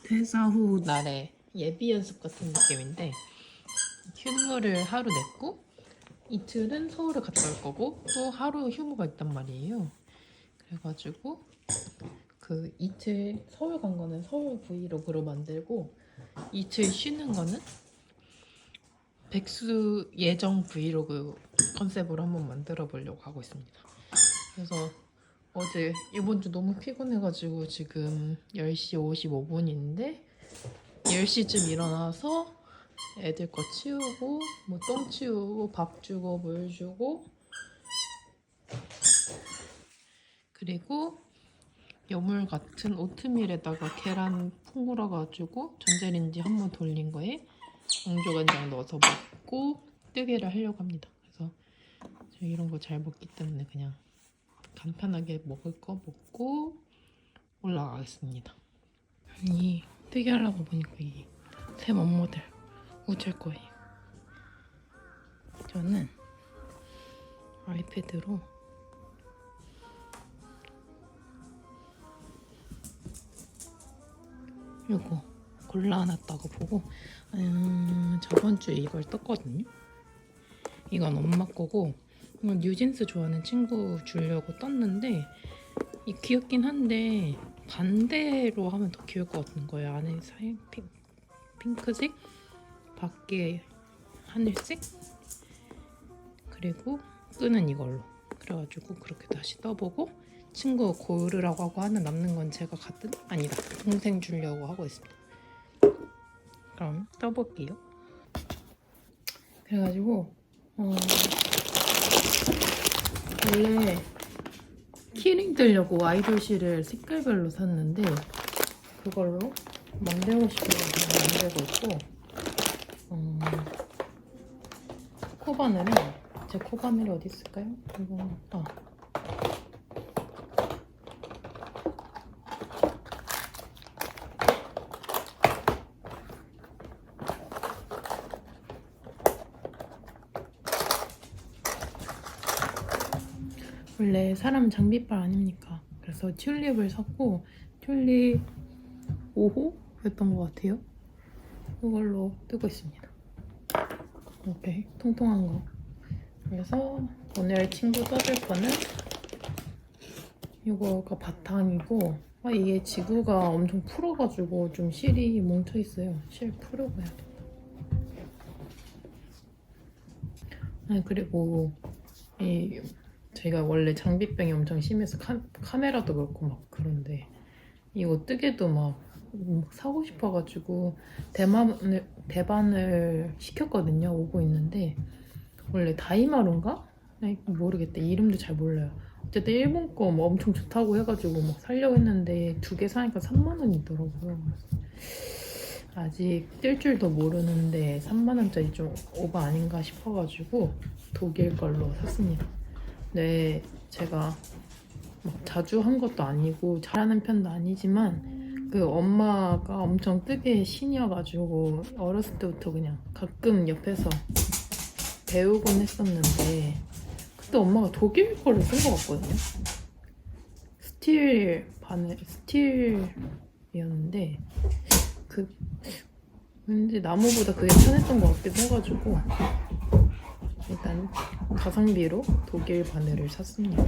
퇴사 후 날에 예비 연습 같은 느낌인데 휴무를 하루 냈고 이틀은 서울을 갔다 올 거고 또 하루 휴무가 있단 말이에요. 그래가지고 그 이틀 서울 간 거는 서울 브이로그로 만들고 이틀 쉬는 거는 백수 예정 브이로그 컨셉으로 한번 만들어 보려고 하고 있습니다. 그래서 어제 이번 주 너무 피곤해가지고 지금 10시 55분인데 10시쯤 일어나서 애들 거 치우고 뭐 똥 치우고 밥 주고 물 주고 그리고 여물 같은 오트밀에다가 계란 푸물어가지고 전자레인지 한 번 돌린 거에 양조간장 넣어서 먹고 뜨개를 하려고 합니다. 그래서 저 이런 거 잘 먹기 때문에 그냥 간편하게 먹을 거 먹고 올라가겠습니다. 이 뜨개 하려고 보니까 이 새 멋모델 웃을 거예요. 저는 아이패드로 이거 골라놨다고 보고 저번 주에 이걸 떴거든요. 이건 엄마 거고 이건 뉴진스 좋아하는 친구 주려고 떴는데 이 귀엽긴 한데 반대로 하면 더 귀여울 것 같은 거예요. 안에 핑크색, 밖에 하늘색, 그리고 끈은 이걸로. 그래가지고 그렇게 다시 떠보고 친구 고르라고 하고 하나 남는 건 제가 갖든 아니다 동생 주려고 하고 있습니다. 그럼 떠볼게요. 그래가지고 원래 키링 뜨려고 아이돌실을 색깔별로 샀는데 그걸로 만들고 싶어서 만들고 있고 코바늘은 제 코바늘이 어디 있을까요? 이거 원래 사람 장비빨 아닙니까? 그래서 튤립을 샀고 튤립 5호였던 것 같아요. 이걸로 뜨고 있습니다. 이렇게 통통한 거. 그래서 오늘 친구 떠줄 거는 이거가 바탕이고 이게 지구가 엄청 풀어가지고 좀 실이 뭉쳐있어요. 실 풀어봐야 돼. 그리고 제가 원래 장비병이 엄청 심해서 카메라도 그렇고 막 그런데 이거 뜨개도 막 사고 싶어가지고 대반을 시켰거든요. 오고 있는데 원래 다이마루인가? 모르겠다. 이름도 잘 몰라요. 어쨌든 일본 거 뭐 엄청 좋다고 해가지고 막 사려고 했는데 2개 사니까 3만 원이더라고요. 아직 뜰 줄도 모르는데 3만 원짜리 좀 오버 아닌가 싶어가지고 독일 걸로 샀습니다. 네, 제가 막 자주 한 것도 아니고 잘하는 편도 아니지만 그 엄마가 엄청 뜨개 신이어가지고 어렸을 때부터 그냥 가끔 옆에서 배우곤 했었는데 그때 엄마가 독일 거를 쓴 것 같거든요. 스틸이었는데 왠지 나무보다 그게 편했던 것 같기도 해가지고 일단 가성비로 독일 바늘을 샀습니다.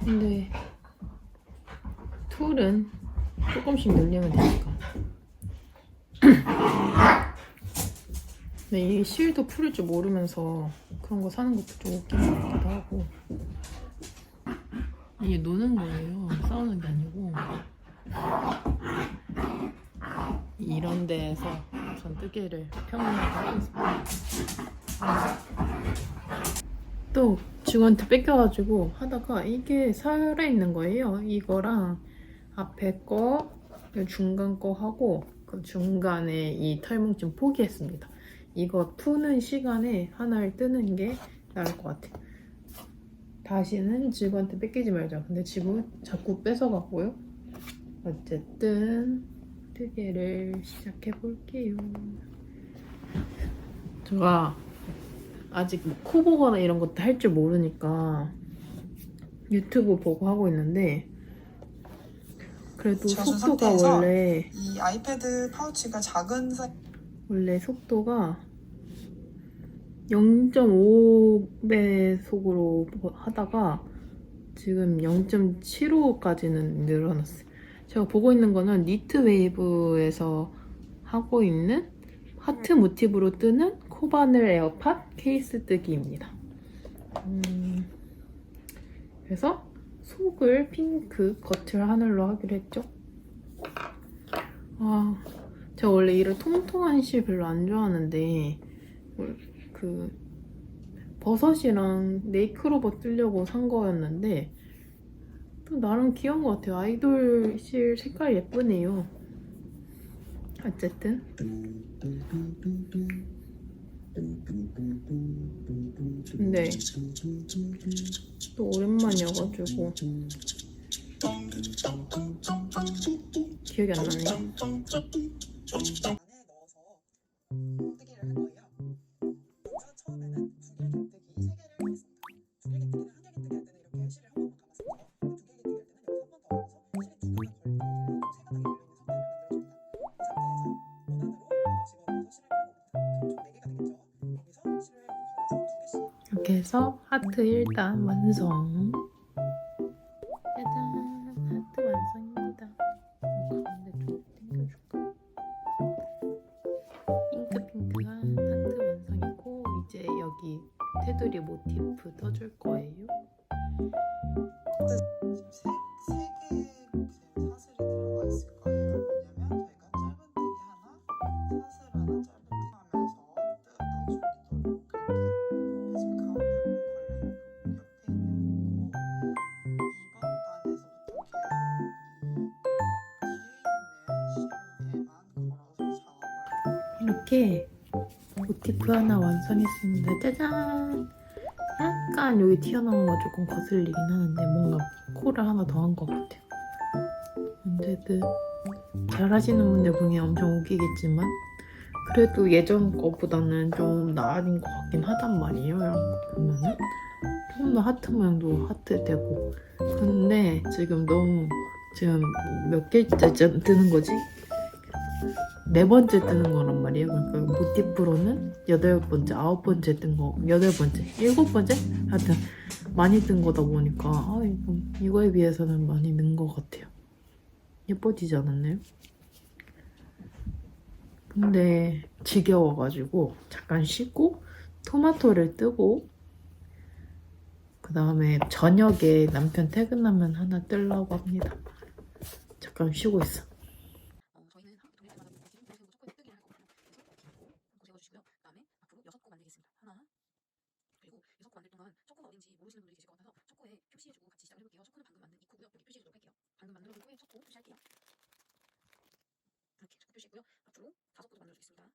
근데 툴은 조금씩 늘리면 되니까. 근데 이 실도 풀을 줄 모르면서 그런 거 사는 것도 좀 웃긴 것 같기도 하고. 이게 노는 거예요. 싸우는 게 아니고. 이런 데에서 전 뜨개를 평온하게 하고 있습니다. 또 직원한테 뺏겨가지고 하다가 이게 살아있는 거예요. 이거랑 앞에 거, 중간 거 하고 그 중간에 이 털뭉침 포기했습니다. 이거 푸는 시간에 하나를 뜨는 게 나을 것 같아. 다시는 직원한테 뺏기지 말자. 근데 직원 자꾸 뺏어가고요. 어쨌든 뜨개를 시작해 볼게요. 제가 아직 뭐 코 보거나 이런 것도 할 줄 모르니까 유튜브 보고 하고 있는데 그래도 지어준 속도가 상태에서 원래 이 아이패드 파우치가 작은 속도가 0.5배속으로 하다가 지금 0.75까지는 늘어났어요. 제가 보고 있는 거는 니트웨이브에서 하고 있는 하트 모티브로 뜨는 코바늘 에어팟 케이스 뜨기입니다. 그래서 속을 핑크, 겉을 하늘로 하기로 했죠. 제가 원래 이런 통통한 실 별로 안 좋아하는데 그 버섯이랑 네이크로버 뜨려고 산 거였는데 또 나름 귀여운 것 같아요. 아이돌 실 색깔 예쁘네요. 어쨌든 근데 또 오랜만이어가지고 기억이 안 나네요. 안에 넣어서 뜨기를 할 거예요. 먼저 처음에는 두길기뜨기 3개를 하겠습니다. 두길기뜨기는 한길기뜨기 할 때는 이렇게 실을 한 번만 감았습니다. 두길기뜨기 할 때는 여기서 한 번 더 감아서 실이 두 가닥 걸리는 이 상태를 만들어줍니다. 이 상태에서 원안으로 집어넣어서 실을 감아서 총 4개가 되겠죠. 여기서 실을 감아서 2개씩 이렇게 해서 하트 1단 완성. 짜잔, 하트 완성입니다. 가운데 좀 당겨줄까? 핑크핑크한 하트 완성이고 이제 여기 테두리 모티프 떠줄 거예요. 지금 세 개의 지금 사슬이 들어가 있을 거예요. 왜냐면 저희가 짧은뜨기 하나, 사슬 하나, 짧은뜨기 하면서 뜯어주도록 할게요. 지금 가운데 걸려 있는 걸레 옆에 있는 묶고 2번단에서부터 이렇게 뒤에 있는 실에만 걸어서 잡아요. 이렇게 모티프 하나 완성했습니다. 짜잔! 약간 여기 튀어나온 거 조금 거슬리긴 하는데 뭔가 코를 하나 더 한 것 같아요. 어쨌든 잘하시는 분들 보기엔 엄청 웃기겠지만 그래도 예전 거보다는 좀 나아진 것 같긴 하단 말이에요. 보면은 조금 더 하트 모양도 하트 되고 근데 지금 너무 지금 몇 개째 뜨는 거지? 4번째 뜨는 거란 말이에요. 그러니까 모티프로는 8번째, 9번째 뜬 거, 8번째, 7번째? 하여튼 많이 뜬 거다 보니까 이거에 비해서는 많이 는 것 같아요. 예뻐지지 않았나요? 근데 지겨워가지고 잠깐 쉬고 토마토를 뜨고 그 다음에 저녁에 남편 퇴근하면 하나 뜨려고 합니다. 잠깐 쉬고 있어. 저희는 동일마다 모티브를 무조건 뜨기를 할 거거든요. 그래서 세워주시고요. 그다음에 앞으로 6코 만들겠습니다. 하나, 그리고 6코 만들 동안 초코가 어딘지 모르시는 분들이 계실 것 같아서 초코에 표시해주고 같이 시작을 해볼게요. 초코는 방금 만든 2코고요. 여기 표시해주도록 할게요. 방금 만들어둔 코에 초코 표시할게요. 이렇게 초코 표시했고요. 앞으로 5코도 만들어주겠습니다.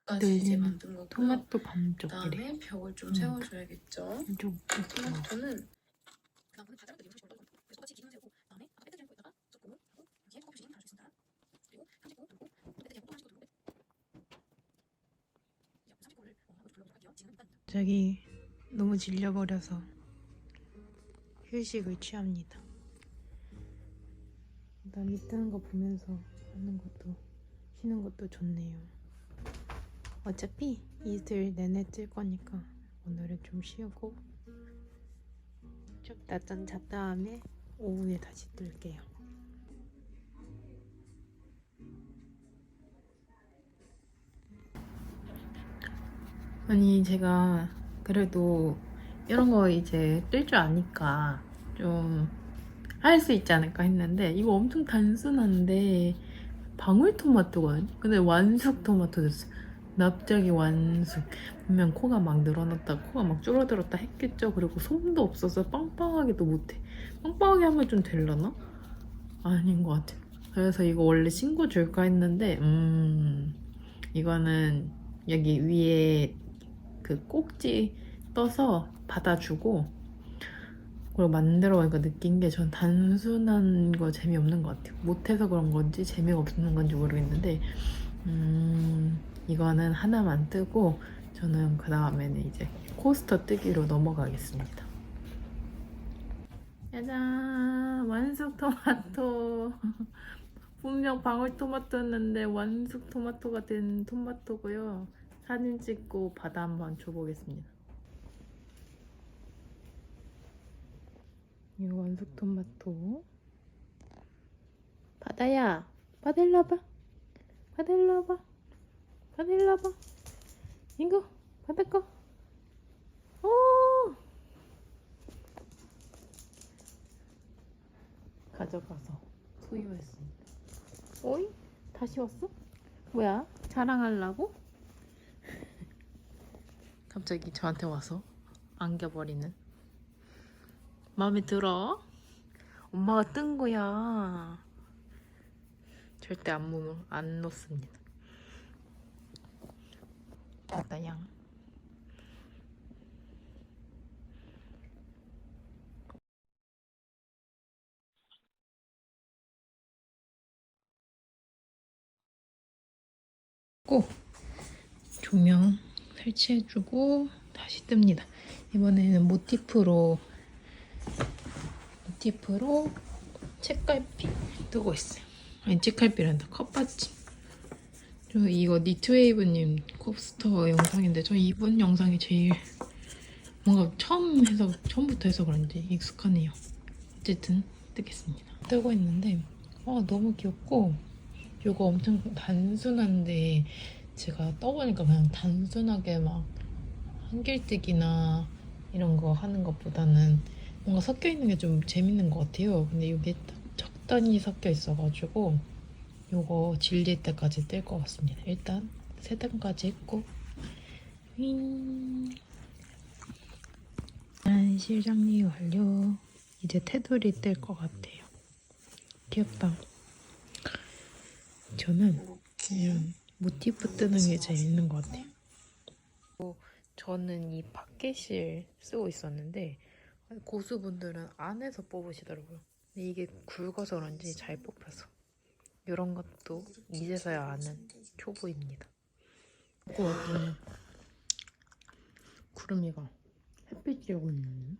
둘까지 이제 만든 거고요. 토마토 반쪽 그다음에 벽을 좀 세워줘야겠죠. 토마토는 그다음에 과자를 넣으면 사실 그래서 똑같이 기둥 세우고 그다음에 아까 빼뜨기 한 거에다가 초코 하고 여기에 초코 표시 달아주겠습니다. 그리고 30코 누르고 빼뜨기 하고 또 30코 누르고 30코를 한번 불러보도록 할게요. 지금 일단 갑자기 너무 질려버려서 휴식을 취합니다. 남이 뜨는 거 보면서 하는 것도 쉬는 것도 좋네요. 어차피 이틀 내내 뜰 거니까 오늘은 좀 쉬고 좀 낮잠 잤 다음에 오후에 다시 뜰게요. 아니 제가 그래도 이런 거 이제 뜰 줄 아니까 좀 할 수 있지 않을까 했는데 이거 엄청 단순한데 방울토마토거든요? 근데 완숙토마토 됐어요. 납작이 완숙. 분명 코가 막 늘어났다 코가 막 줄어들었다 했겠죠. 그리고 솜도 없어서 빵빵하게도 못해. 빵빵하게 하면 좀 되려나? 아닌 것 같아요. 그래서 이거 원래 신고 줄까 했는데 이거는 여기 위에 그 꼭지 떠서 받아주고 그걸 만들어 보니까 느낀 게 전 단순한 거 재미없는 것 같아요. 못해서 그런 건지 재미가 없는 건지 모르겠는데 이거는 하나만 뜨고 저는 그 다음에는 이제 코스터 뜨기로 넘어가겠습니다. 짜잔! 완숙 토마토. 분명 방울토마토였는데 완숙 토마토가 된 토마토고요. 사진 찍고 바다 한번 줘보겠습니다. 이 완숙 토마토. 바다야, 바다 일로 와봐. 바다 일로 와봐. 바다 일로 와봐. 이거 바다 거. 오! 가져가서 소유했습니다. 어이? 다시 왔어? 뭐야? 자랑하려고? 갑자기 저한테 와서 안겨버리는. 마음에 들어? 엄마가 뜬 거야. 절대 안 놓습니다. 바다양. 꼭 조명 설치해주고 다시 뜹니다. 이번에는 모티프로 책갈피 뜨고 있어요. 아니 책갈피란다. 컵받침. 저 이거 니트웨이브님 컵스터 영상인데 저 이번 영상이 제일 뭔가 처음부터 해서 그런지 익숙하네요. 어쨌든 뜨겠습니다. 뜨고 있는데 너무 귀엽고 이거 엄청 단순한데 제가 떠보니까 그냥 단순하게 막 한길뜨기나 이런 거 하는 것보다는 뭔가 섞여 있는 게 좀 재밌는 것 같아요. 근데 이게 딱 적당히 섞여 있어가지고 이거 질릴 때까지 뜰 것 같습니다. 일단 3단까지 했고 실 정리 완료. 이제 테두리 뜰 것 같아요. 귀엽다. 저는 이런 모티프 뜨는 게 재밌는 것 같아요. 저는 이 파켓실 쓰고 있었는데 고수분들은 안에서 뽑으시더라고요. 근데 이게 굵어서 그런지 잘 뽑혀서 이런 것도 이제서야 아는 초보입니다. 구름이가 햇빛 쬐고 있네.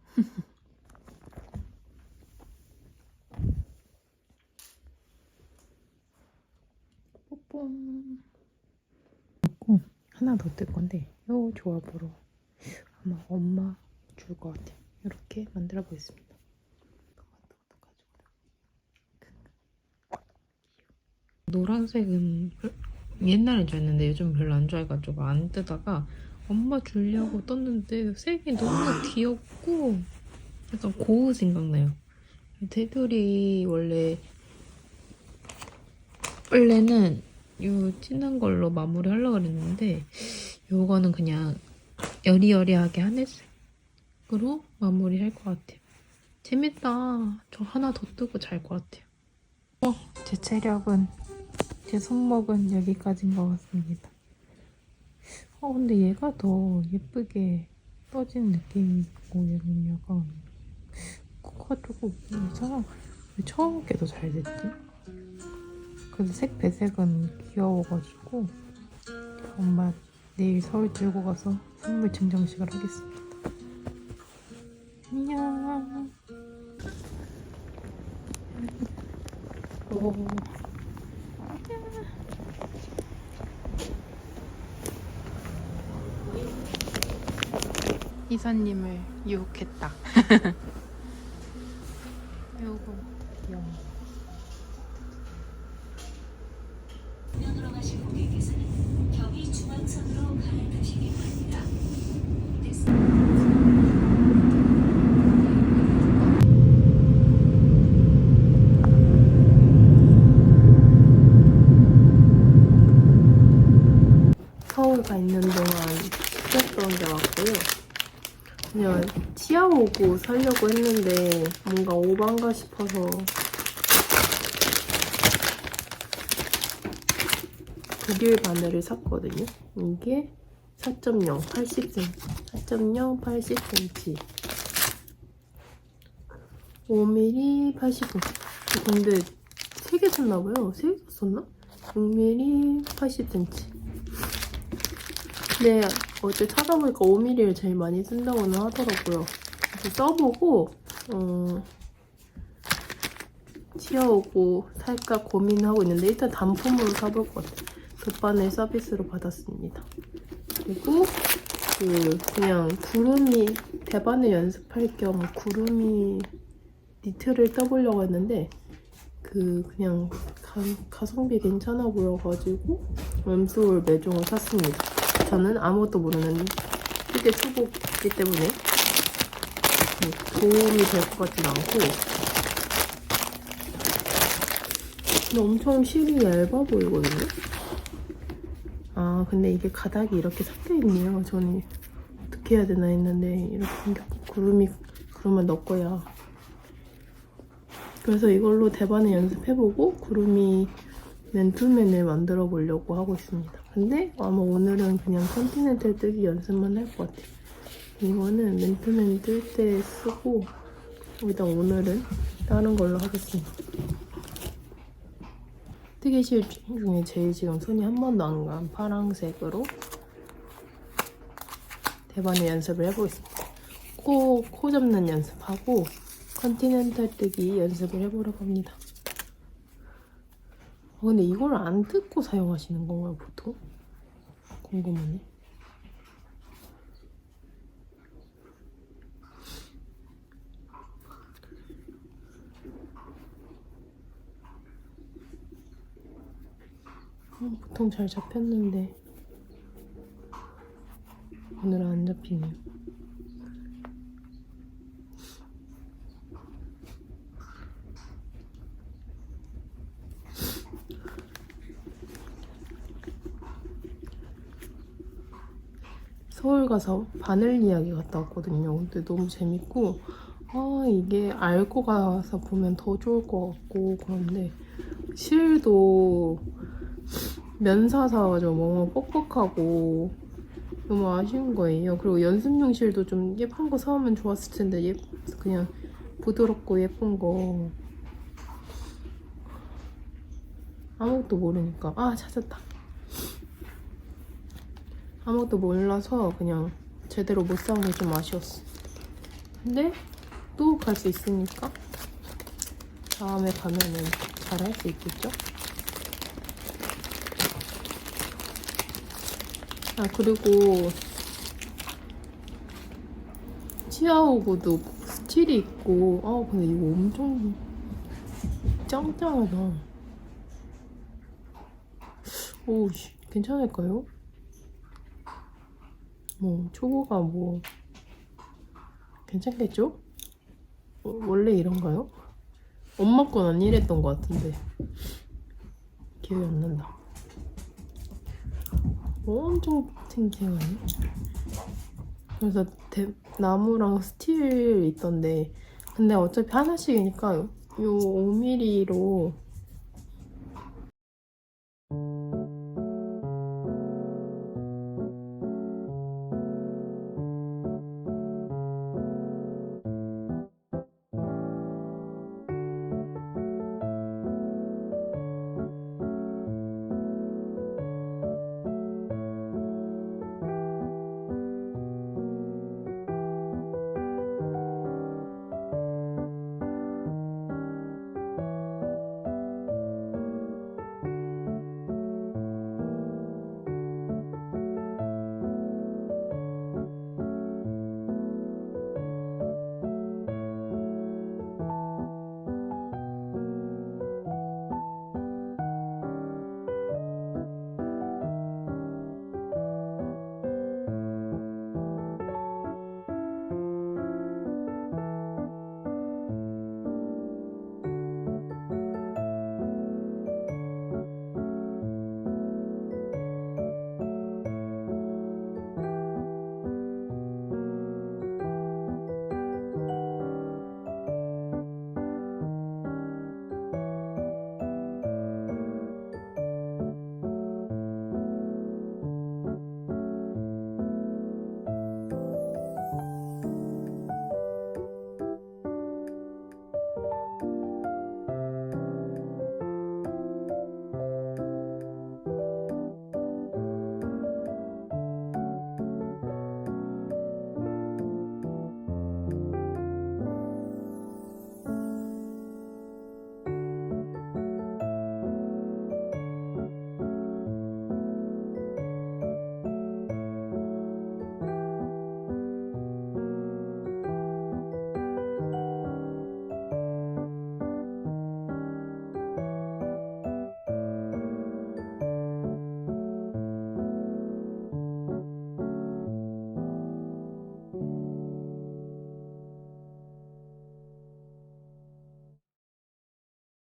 뽀뽕. 하나 더 뜰 건데 요 조합으로 아마 엄마 줄 것 같아요. 이렇게 만들어 보겠습니다. 노란색은 옛날에 좋아했는데 요즘 별로 안 좋아해가지고 안 뜨다가 엄마 주려고 떴는데 색이 너무 귀엽고 약간 고우 생각나요. 테두리 원래는 이 진한 걸로 마무리 하려고 그랬는데 요거는 그냥 여리여리하게 하늘색으로 마무리 할 것 같아요. 재밌다. 저 하나 더 뜨고 잘 것 같아요. 제 체력은 제 손목은 여기까지인 것 같습니다. 근데 얘가 더 예쁘게 떠진 느낌이고 얘는 약간 코가 조금 이상한. 왜 처음 게 더 잘 됐지? 그래서 색 배색은 귀여워가지고 엄마 내일 서울 들고 가서 선물 증정식을 하겠습니다. 안녕. 오. 이사님을 유혹했다. 요거 귀여워. 면으로 가실 고객께서는 경의 중앙선으로 갈아타시기 바랍니다. 서울 가 있는 동안 시켰던 게 왔고요. 그냥 치아 오고 사려고 했는데 뭔가 오반가 싶어서 독일 바늘을 샀거든요. 이게 4.0, 80cm. 4.0, 80cm. 5mm, 85. 근데 3개 샀나봐요. 3개 샀나? 6mm, 80cm. 근데 어제 찾아보니까 5mm를 제일 많이 쓴다고는 하더라고요. 그래서 써보고 치아오고 살까 고민하고 있는데 일단 단품으로 사볼 것 같아요. 돗바늘 서비스로 받았습니다. 그리고 그냥 구름이 대바늘 연습할 겸 구름이 니트를 떠보려고 했는데 그냥 가성비 괜찮아 보여가지고 웜소울 매종을 샀습니다. 저는 아무것도 모르는 되게 초보이기 때문에 도움이 될 것 같진 않고 근데 엄청 실이 얇아 보이거든요. 아 근데 이게 가닥이 이렇게 섞여있네요. 저는 어떻게 해야 되나 했는데 이렇게 구름을 넣고요. 그래서 이걸로 대바늘 연습해보고 구름이 맨투맨을 만들어 보려고 하고 있습니다. 근데 아마 오늘은 그냥 컨티넨탈 뜨기 연습만 할 것 같아요. 이거는 맨투맨 뜰 때 쓰고 일단 오늘은 다른 걸로 하겠습니다. 뜨개실 중에 제일 지금 손이 한 번도 안 간 파란색으로 대바늘 연습을 해보겠습니다. 코 잡는 연습하고 컨티넨탈 뜨기 연습을 해보려고 합니다. 근데 이걸 안 뜯고 사용하시는 건가요, 보통? 궁금하네. 보통 잘 잡혔는데 오늘은 안 잡히네요. 서울 가서 바늘 이야기 갔다 왔거든요. 근데 너무 재밌고 이게 알고 가서 보면 더 좋을 것 같고 그런데 실도 면사 사가지고 너무 뻑뻑하고 너무 아쉬운 거예요. 그리고 연습용 실도 좀 예쁜 거 사오면 좋았을 텐데 그냥 부드럽고 예쁜 거 아무것도 모르니까 찾았다. 아무것도 몰라서 그냥 제대로 못 사온 게 좀 아쉬웠어. 근데 또 갈 수 있으니까 다음에 가면은 잘 할 수 있겠죠? 그리고 치아오구도 스틸이 있고 근데 이거 엄청 짱짱하다. 오, 괜찮을까요? 초보가 괜찮겠죠? 원래 이런가요? 엄마 건 안 이랬던 것 같은데 기억이 안 난다. 엄청 탱탱하네. 그래서 나무랑 스틸 있던데 근데 어차피 하나씩이니까 요 5mm로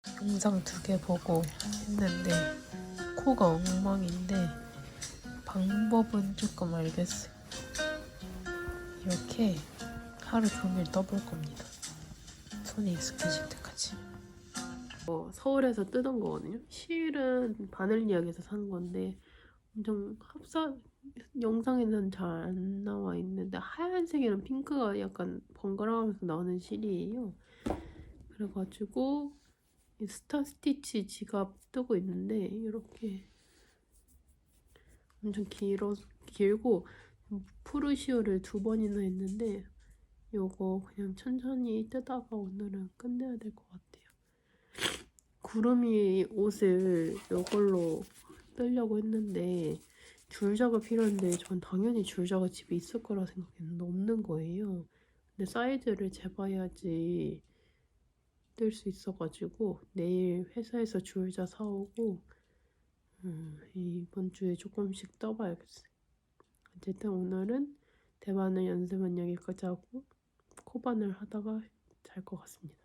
영상 2개 보고 했는데 코가 엉망인데 방법은 조금 알겠어요. 이렇게 하루 종일 떠볼 겁니다. 손이 익숙해질 때까지. 서울에서 뜯은 거거든요. 실은 바늘리학에서 산 건데 엄청 영상에는 잘 안 나와 있는데 하얀색이랑 핑크가 약간 번갈아가면서 나오는 실이에요. 그래가지고 이 스타 스티치 지갑 뜨고 있는데 이렇게 엄청 길고 푸르시오를 2번이나 했는데 요거 그냥 천천히 뜨다가 오늘은 끝내야 될 것 같아요. 구름이 옷을 이걸로 뜨려고 했는데 줄자가 필요한데 전 당연히 줄자가 집에 있을 거라 생각했는데 없는 거예요. 근데 사이즈를 재봐야지 뜰 수 있어가지고 내일 회사에서 줄자 사오고 이번 주에 조금씩 떠봐야겠어요. 어쨌든 오늘은 대바늘 연습은 여기까지 하고 코바늘 하다가 잘 것 같습니다.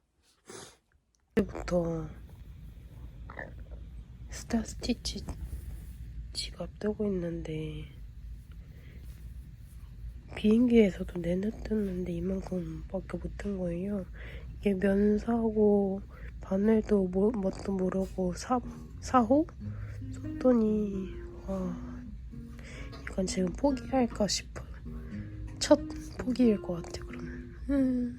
이제부터 스타 스티치 지갑 뜨고 있는데 비행기에서도 내내 떴는데 이만큼밖에 못 뜬 거예요. 이게 면사고 바늘도 뭣도 모르고 4호 썼더니 와 이건 지금 포기할까 싶어요. 첫 포기일 것 같아 그러면.